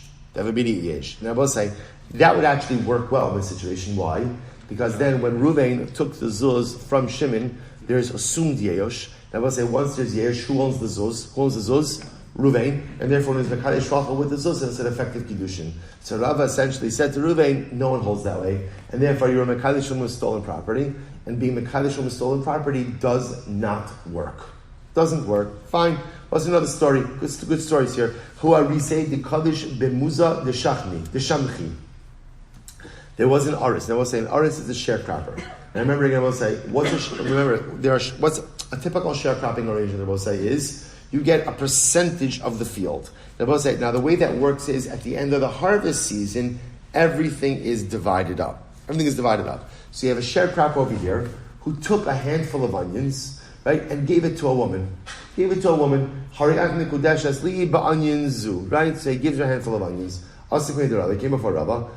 And I will say, that would actually work well in this situation. Why? Because then when Ruvain took the zuz from Shimon, there's assumed yeyosh. And I will say, once there's yeyosh, who owns the zuz? Ruvain. And therefore, there's Mekadesh Rachel with the zuz, and it's an effective Kiddushin. So Rava essentially said to Ruvain, no one holds that way. And therefore, you're a Mekadesh with stolen property. And being Mekadesh with stolen property does not work. Doesn't work. Fine. What's another story? Good stories here. Who are we say the Kaddish bemuza the shamchi. There was an aris. Now we'll say an aris is a sharecropper. And I remember again we'll say what's a typical sharecropping arrangement? We'll say is you get a percentage of the field. Now we'll say now the way that works is at the end of the harvest season everything is divided up. So you have a sharecropper over here who took a handful of onions. Right, and gave it to a woman. Right, so he gives her a handful of onions. They came before Rabba.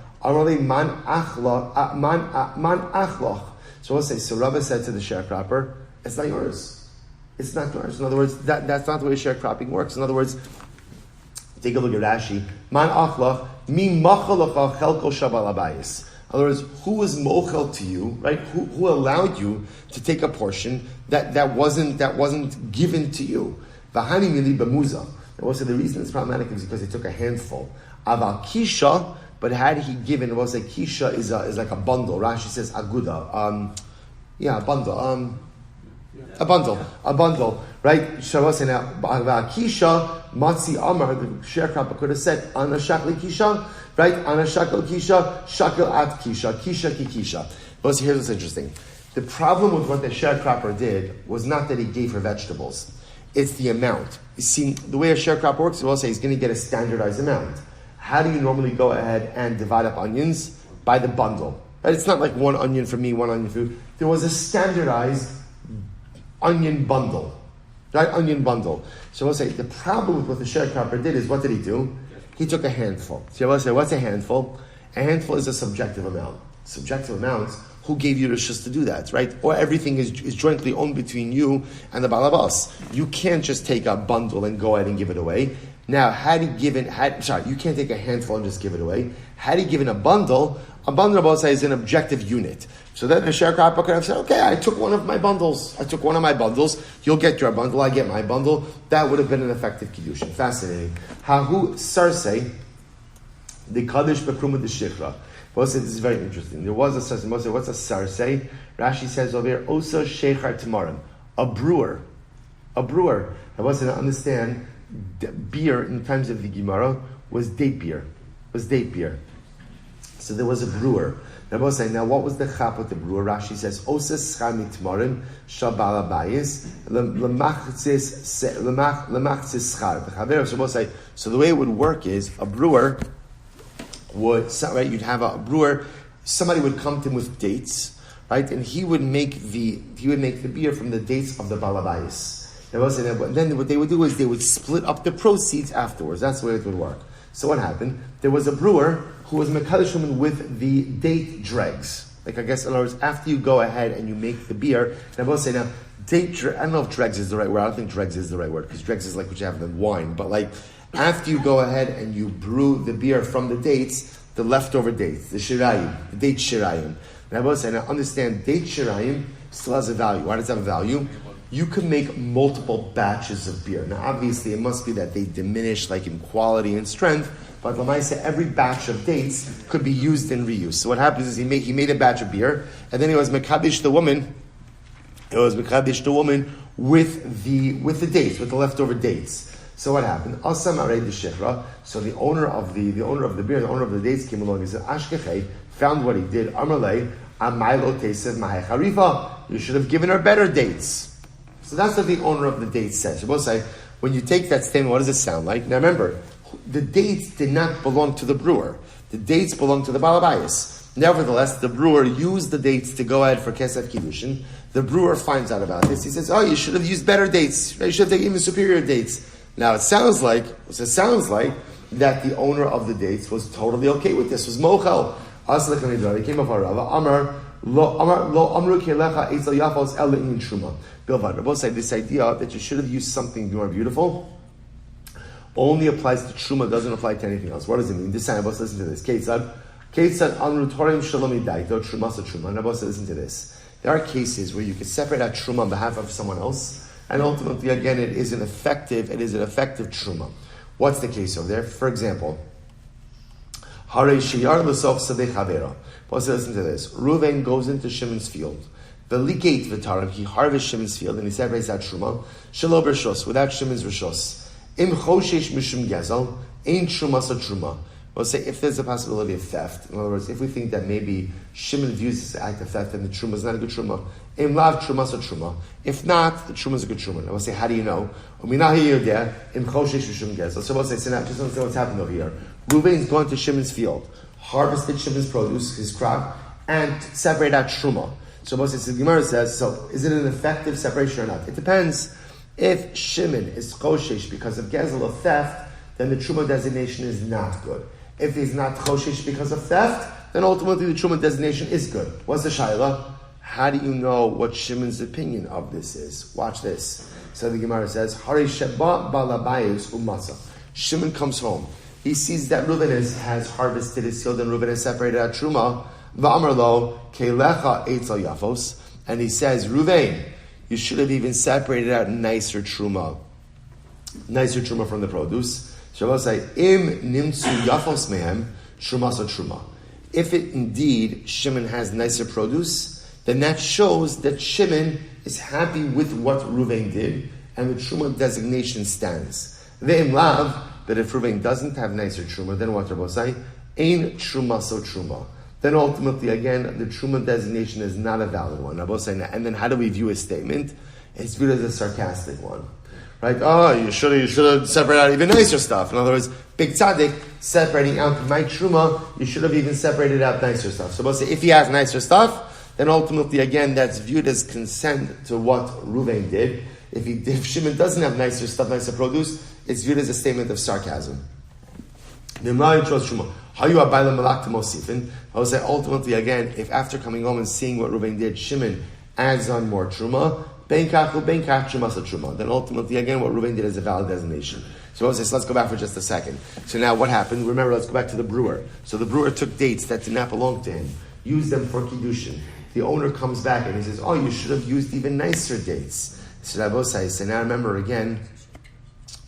So we'll say, so Rabba said to the sharecropper, it's not yours. It's not yours. In other words, that's not the way sharecropping works. In other words, take a look at Rashi. Man achlach, mi machalacha chelko shabal abayis. In other words, who was mochel to you, right? Who allowed you to take a portion that wasn't given to you? V'hani mili b'muza. And also the reason it's problematic is because he took a handful. Aval kisha, but had he given, we'll say kisha is like a bundle. Rashi says aguda. A bundle. A bundle, right? Shabbos and Kisha, Matzi Amar, the sharecropper could have said, Ana Shakli Kisha, right? Ana Shakli Kisha, Shakil at Kisha, Kisha ki Kisha. But here's what's interesting. The problem with what the sharecropper did was not that he gave her vegetables. It's the amount. You see, the way a sharecropper works, we'll say he's going to get a standardized amount. How do you normally go ahead and divide up onions? By the bundle. Right? It's not like one onion for me, one onion for you. There was a standardized onion bundle. Right? Onion bundle. So we'll say the problem with what the sharecropper did is, what did he do? He took a handful. So we'll say, what's a handful? A handful is a subjective amount. Subjective amounts, who gave you the shus to do that, right? Or everything is jointly owned between you and the balabas. You can't just take a bundle and go ahead and give it away. Now, you can't take a handful and just give it away. Had he given a bundle is an objective unit. So then the sharecropper could have said, okay, I took one of my bundles. You'll get your bundle, I get my bundle. That would have been an effective Kiddushin. Fascinating. Hahu sarsei, the Kaddish bekruma de shichra. This is very interesting. There was a sarsei. What's a sarsei? Rashi says over here, osa shechar tamarim. A brewer. I wasn't to understand beer in times of the Gemara was date beer. So there was a brewer. Rabbi saying, now what was the chap with the brewer? Rashi says, Osa schar mitmarim shabal abayis lemachzis schar. The chaver of Rabbi say, so the way it would work is a brewer would, right? You'd have a brewer. Somebody would come to him with dates, right? And he would make the beer from the dates of the balabayis. Then what they would do is they would split up the proceeds afterwards. That's the way it would work. So what happened? There was a brewer who was mekadosh with the date dregs. Like, I guess, in other words, after you go ahead and you make the beer, and I will say now, I don't know if dregs is the right word. I don't think dregs is the right word, because dregs is like what you have in wine. But like, after you go ahead and you brew the beer from the dates, the leftover dates, the shirayim, the date shirayim. And I will say now, understand, date shirayim still has a value. Why does it have a value? You can make multiple batches of beer. Now, obviously, it must be that they diminish, like, in quality and strength, but Lamaisa, every batch of dates could be used and reused. So what happens is he made a batch of beer, and then he was mekadesh the woman. With the dates, with the leftover dates. So what happened? So the owner of the beer, the owner of the dates came along. He said, Ashkechei, found what he did. Amarlei, Amaylo Tesev Mahei Harifa. You should have given her better dates. So that's what the owner of the dates says. You both say, when you take that statement, what does it sound like? Now remember, the dates did not belong to the brewer. The dates belong to the Balabayas. Nevertheless, the brewer used the dates to go ahead for Kesef Kiddushin. The brewer finds out about this. He says, you should have used better dates. You should have taken even superior dates. Now it sounds like that the owner of the dates was totally okay with this. Was Mochel. He came up our Rava. Amar lo amru kelecha eitzel yafos el in truma. Bilvad. Rabbi said this idea that you should have used something more beautiful only applies to truma, doesn't apply to anything else. What does it mean? This time, listen to this. Ketzad amru torim shalom idaito truma sa truma. Rabbi said, listen to this. There are cases where you can separate out truma on behalf of someone else. And ultimately, again, it is an effective truma. What's the case over there? For example, Hare Shiyar L'soch Sadeh Chavera. Listen to this. Reuven goes into Shimon's field. Velikate V'tarim, he harvests Shimon's field, and he separates out truma. Shelo b'rshos, without Shimon's rishos. Im choshesh mishum gezel, ein truma sa truma. We'll say if there's a possibility of theft. In other words, if we think that maybe Shimon views this act of theft and the truma is not a good truma, im lav truma sa truma. If not, the truma is a good truma. I will say, how do you know? Im choshesh mishum gezel. So we'll say, so now just understand what's happening over here. Reuven's gone to Shimon's field, harvested Shimon's produce, his crop, and separate out truma. So Moses, the Gemara says, so is it an effective separation or not? It depends. If Shimon is choshesh because of gezel, of theft, then the truma designation is not good. If he's not choshesh because of theft, then ultimately the truma designation is good. What's the shaila? How do you know what Shimon's opinion of this is? Watch this. So the Gemara says, Hari sheba balabayus umasa. Shimon comes home. He sees that Reuven has harvested his field and Reuven has separated out truma. V'amar lo kelecha eitzel yafos. And he says, Reuven, you should have even separated out nicer truma from the produce. Shabbos say, im nimtzu yafos mehem truma sa truma. If it indeed Shimon has nicer produce, then that shows that Shimon is happy with what Reuven did, and the truma designation stands. Ve'im lav, that if Reuven doesn't have nicer truma, then what Rabbi say? Ein truma so truma. Then ultimately, again, the truma designation is not a valid one. Rabbi say, and then how do we view his statement? It's viewed as a sarcastic one. Right? Oh, you should have separated out even nicer stuff. In other words, big tzaddik, separating out my truma, you should have even separated out nicer stuff. So say, if he has nicer stuff, then ultimately, again, that's viewed as consent to what Reuven did. If Shimon doesn't have nicer stuff, nicer produce, it's viewed as a statement of sarcasm. I would say ultimately again, if after coming home and seeing what Reuven did, Shimon adds on more truma, then ultimately again what Reuven did is a valid designation. So I would say, so let's go back for just a second. So now what happened? Remember, let's go back to the brewer. So the brewer took dates that did not belong to him, used them for Kiddushin. The owner comes back and he says, oh, you should have used even nicer dates. So now remember again,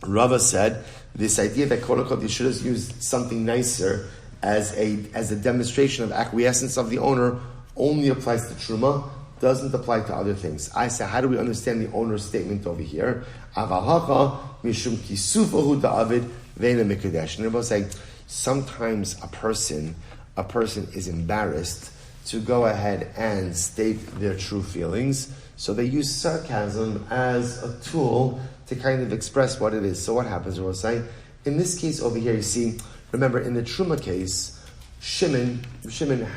Rava said, this idea that quote unquote you should have used something nicer as a demonstration of acquiescence of the owner only applies to truma, doesn't apply to other things. I say, how do we understand the owner's statement over here? Mishum kisufahu da'avid ve'ena mikadesh. And everyone's saying sometimes a person is embarrassed to go ahead and state their true feelings, so they use sarcasm as a tool to kind of express what it is. So what happens? We'll say, in this case over here, you see, remember in the truma case, Shimon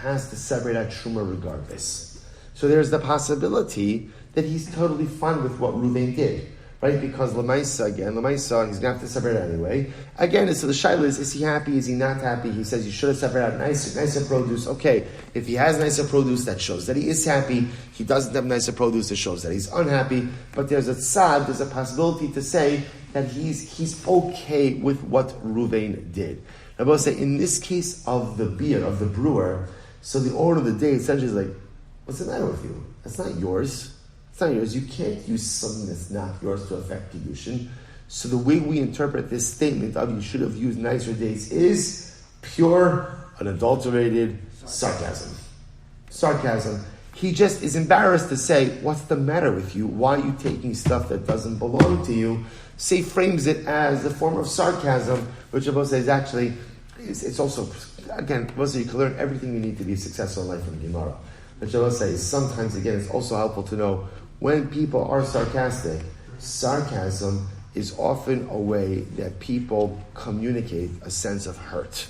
has to separate out truma regardless. So there's the possibility that he's totally fine with what Reuven did, right? Because Lamaisa, he's going to have to separate out anyway. Again, so the shaila is he happy? Is he not happy? He says you should have separated out nicer produce. Okay, if he has nicer produce, that shows that he is happy. He doesn't have nicer produce, that shows that he's unhappy. But there's a possibility to say that he's okay with what Reuven did. Now, I say in this case of the beer, of the brewer, so the order of the day essentially is like, what's the matter with you? That's not yours. It's not yours. You can't use something that's not yours to affect Kiddushin. So the way we interpret this statement of you should have used nicer dates is pure, unadulterated sarcasm. Sarcasm. He just is embarrassed to say, what's the matter with you? Why are you taking stuff that doesn't belong to you? Say, frames it as a form of sarcasm, which Rabbi says actually, it's also, again, you can learn everything you need to be successful in life from the Gemara. But Rabbi says, sometimes, again, it's also helpful to know when people are sarcastic, sarcasm is often a way that people communicate a sense of hurt,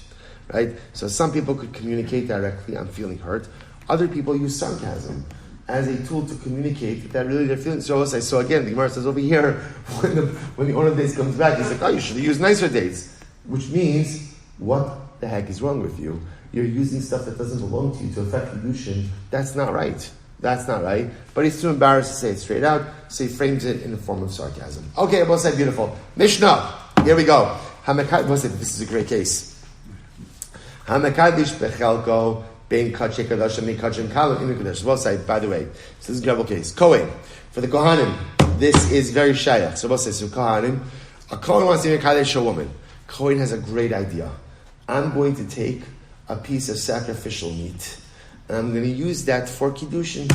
right? So some people could communicate directly, I'm feeling hurt. Other people use sarcasm as a tool to communicate that really they're feeling. So again, the Gemara says over here, when the owner of dates comes back, he's like, oh, you should have used nicer dates. Which means, what the heck is wrong with you? You're using stuff that doesn't belong to you to affect Kiddushin. That's not right. That's not right. But he's too embarrassed to say it straight out, so he frames it in the form of sarcasm. Okay, both say beautiful. Mishnah, here we go. This is a great case. Hamekadish bechelko. Bein kachei kadosh and kachim kalim in the Well, say, by the way, so this is a gravel case. Kohen, for the Kohanim, this is very shayach. So we'll say, so Kohanim, a Kohen wants to be a woman. Kohen has a great idea. I'm going to take a piece of sacrificial meat, and I'm going to use that for Kiddushin.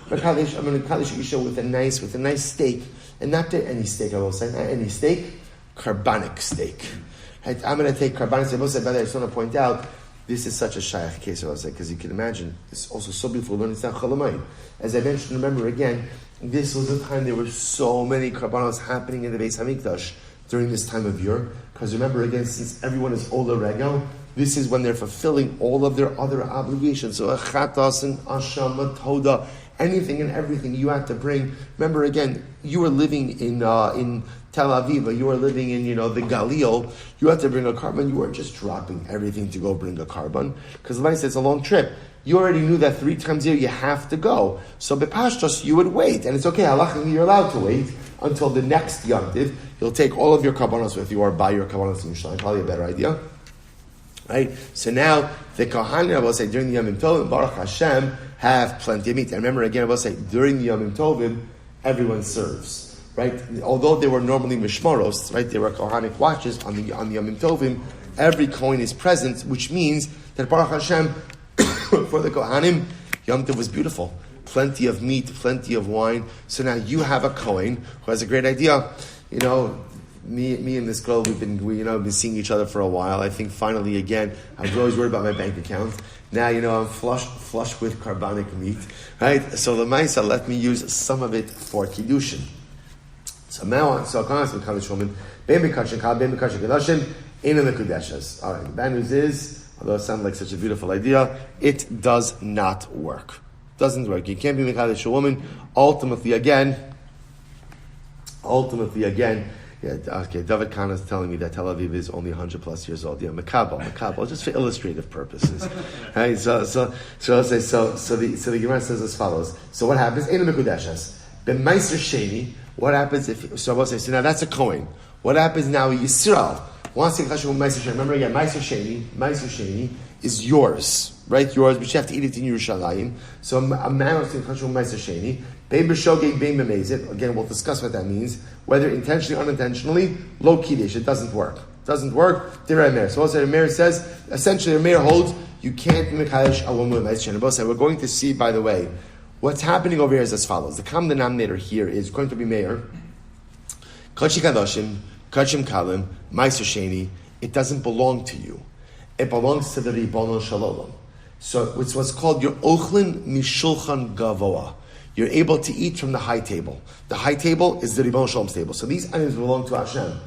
I'm going to Kaddish Isha with a nice steak, and not any steak, I will say, not any steak, carbonic steak. Right? I'm going to take carbonic steak. I will say, by the way, I just want to point out, this is such a shayach case, I was like, because you can imagine, it's also so beautiful when it's not sheleimah. As I mentioned, remember again, this was the time there were so many karbanos happening in the Beis Hamikdash during this time of year. Because remember again, since everyone is older regel, this is when they're fulfilling all of their other obligations. So a chatas and asham, a toda, anything and everything you had to bring. Remember again, you were living in Tel Aviv, you were living in, the Galil, you had to bring a carbon, you weren't just dropping everything to go bring a carbon, because like I said, it's a long trip. You already knew that 3 times a year you have to go. So bepashtos, you would wait, and it's okay, halachically you're allowed to wait until the next Yom Tiv. You'll take all of your karbanos with you, or buy your karbanos in Yerushalayim, probably a better idea. Right? So now, the Kohanim, I will say, during the Yom Tovim, Baruch Hashem, have plenty of meat. And remember again, I will say, during the Yom Tovim, everyone serves. Right? Although they were normally mishmaros, right? They were Kohanic watches on the Yom Tovim. Every Kohen is present, which means that Baruch Hashem, for the Kohanim, Yom Tov was beautiful. Plenty of meat, plenty of wine. So now you have a Kohen who has a great idea. Me and this girl, we've been seeing each other for a while. I think finally, again, I was always worried about my bank account. Now, I'm flush with carbonic meat, right? So the Maisa let me use some of it for Kiddushin. So now, I can't ask Kaddish woman, Ben Bekashin Kal, Ben Bekashin Kedashim, in the Kudeshas. All right, the bad news is, although it sounds like such a beautiful idea, it does not work. Doesn't work. You can't be Kaddish woman. Ultimately, again, yeah, okay, David Khan is telling me that Tel Aviv is only 100 plus years old. Yeah, Makabal, just for illustrative purposes. Right? So the Gemara says as follows. So what happens? Ein Mekudeshas. Ben Meiser Sheni. What happens if, so now that's a Kohen. What happens now, Yisrael wants to Meiser Sheni. Remember again, Meiser Sheni is yours, right? Yours, but you have to eat it in Yerushalayim. So a man wants to Meiser Sheni. Bein b'shogeg, bein b'mezid. Again, we'll discuss what that means. Whether intentionally or unintentionally, lo kiddush, it doesn't work. Doesn't work. Direi Meir. So also the Meir says, essentially the Meir holds, you can't be mekadosh a woman with Meiser Sheni. We're going to see, by the way, what's happening over here is as follows. The common denominator here is going to be Meir. Kodesh kadoshim, kachim kalim, Meiser Sheni. It doesn't belong to you. It belongs to the Ribono Shalom. So it's what's called your ochlin mishulchan gavoa. You're able to eat from the high table. The high table is the Ribono Shalom's table. So these items belong to Hashem.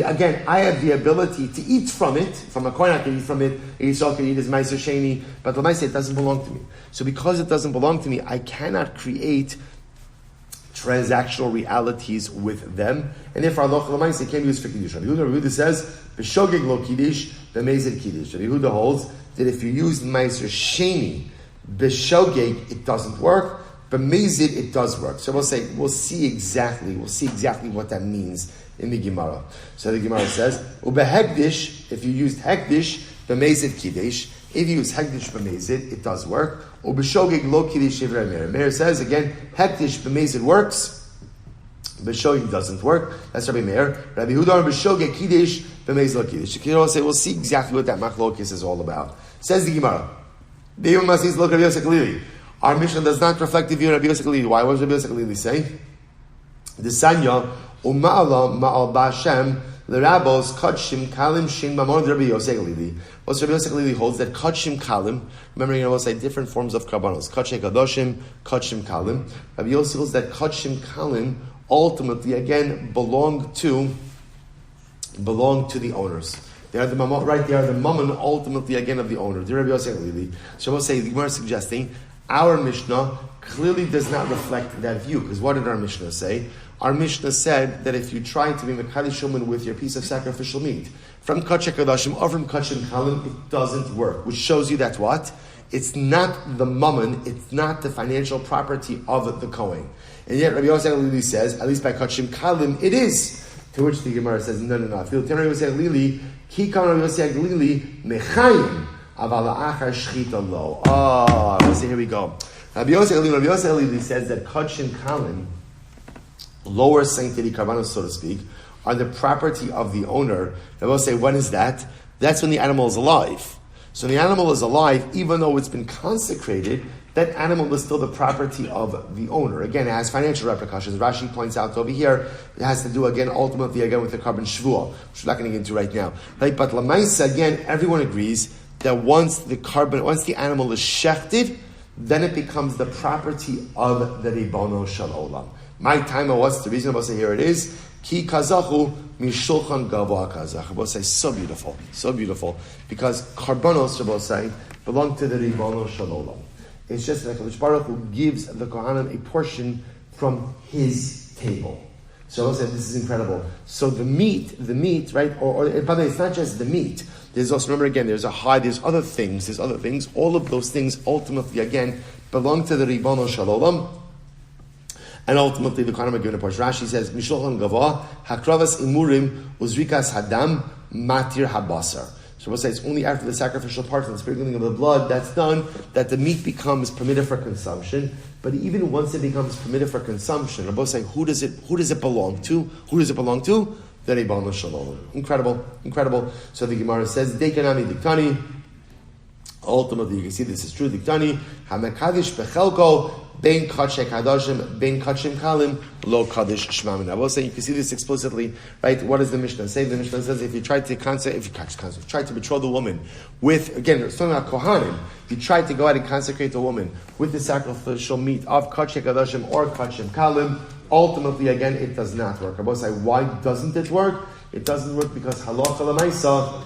Again, I have the ability to eat from it. From a coin, I can eat from it. Yisrael can eat his Meiser Sheni. But the Meiser, it doesn't belong to me. So because it doesn't belong to me, I cannot create transactional realities with them. And if our local Meiser can't be used for Kiddush. Rabbi Yehuda says, B'shogeg lo Kiddush, b'mezid Kiddush. Rabbi Yehuda holds that if you use Meiser Sheni, B'shogeg, it doesn't work. But Mezid, it does work. So we'll see exactly what that means in the Gemara. So the Gemara says, Ubehekdish, if you used Hekdish, B'mezid Kiddush. If you use Hekdish B'mezid, it does work. Ubeshogeg lo Kiddush Ivrei Meir. Meir says again, Hekdish B'mezid works, B'shogeg doesn't work. That's Rabbi Meir. Rabbi Yehuda B'shogeg Kiddush B'mezid lo Kiddush. You can also say, we'll see exactly what that machlokes is all about. Says the Gemara, De'im Masis lo Rabbi Yosef Kalili. Our Mishnah does not reflect the view of Rabbi Yosef Lili. Why? What does Rabbi Yosef Lili say? The Sanya Uma'ala Ma'al Ba'Shem L'Rabos Kachim Kalim Shin Mamon Rabbi Yosef Lili. What Rabbi Yosef Lili holds that Kachim Kalim. Remember, we'll say different forms of karbanos. Kachim Kadoshim, Kachim Kalim. Rabbi Yosef holds that Kachim Kalim ultimately again belong to the owners. They are the mamon, right? They are the mamon ultimately again of the owner. The Rabbi Yosef Lili. So we'll say the Gemara is suggesting our Mishnah clearly does not reflect that view. Because what did our Mishnah say? Our Mishnah said that if you try to be Mekadosh Shuman with your piece of sacrificial meat from Kachim Kadashim or from Kachim Kalim, it doesn't work. Which shows you that what? It's not the mammon, it's not the financial property of the Kohen. And yet Rabbi Yosef Lili says, at least by Kachim Kalim, it is. To which the Gemara says, no. Rabbi Yosef Lili, Kikam Rabbi Yosef Lili, Mechayim, Avala Achar Shchita Lo. Oh, let's see, here we go. Rabbi Yosef Lili says that Kachim Kalim, lower sanctity karbanos, so to speak, are the property of the owner. They will say, when is that? That's when the animal is alive. So when the animal is alive, even though it's been consecrated, that animal is still the property of the owner. Again, it has financial repercussions. Rashi points out over here, it has to do ultimately with the carbon shvuah, which we're not going to get into right now. Right? But lamaisa, again, everyone agrees that once the animal is shechted, then it becomes the property of the Ribono Shel Olam. My time, what's the reason? I'll say here it is. Ki kazachu mishulchan gavoa kazach. I'll say so beautiful, because karbanos, I'll say, belong to the Ribono Shel Olam. It's just like HaKadosh Baruch Hu gives the Kohanim a portion from his table. So I'll say this is incredible. So the meat, right? Or by the way, it's not just the meat. There's also, remember again, there's other things. All of those things ultimately again belong to the Ribono Shel Olam. And ultimately, the Kohanim are given a portion. Rashi says, Mishlochon Gavah, Hakravas Imurim, Uzrikas Hadam, Matir Habasar. So we'll say it's only after the sacrificial part and the sprinkling of the blood that's done that the meat becomes permitted for consumption. But even once it becomes permitted for consumption, we'll say, who does it belong to? The Ribono Shel Olam. Incredible. So the Gemara says, Dekanami Diktani. Ultimately, you can see this is true. Diktani, Hamekadish Bechelko, Bein Kachim Kadashim, Bein Kachim Kalim, Lo Kadish Shmamin. I will say you can see this explicitly, right? What does the Mishnah say? The Mishnah says if you try to betroth the woman with, again, it's talking about Kohanim, if you try to go out and consecrate the woman with the sacrificial meat of Kachim Kadashim or Kachim Kalim, ultimately, again, it does not work. I will say, why doesn't it work? It doesn't work because halacha l'maisa,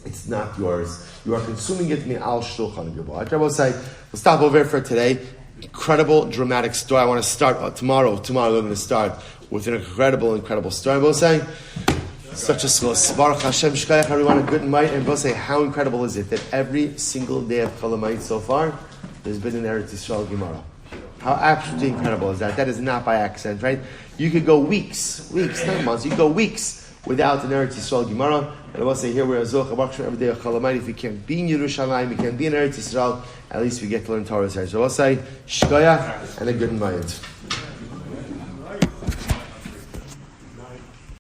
it's not yours. You are consuming it mi'al shulchan gavah. I will say, we'll stop over here for today. Incredible, dramatic story. I want to start tomorrow. Tomorrow we're going to start with an incredible story. I will say, such a schos. Baruch Hashem shkayach everyone a good night. And we'll say, how incredible is it that every single day of Cholamayit so far, there's been an Eretz Yisrael Gemara. How absolutely incredible is that? That is not by accident, right? You could go weeks, not months. You could go weeks without an Eretz Yisrael Gemara. And I will say here we're a Zoch every day of Cholamayit. If we can't be in Yerushalayim, we can't be in Eretz Yisrael, at least we get to learn Torah. So I will say, shkoyach and a good night.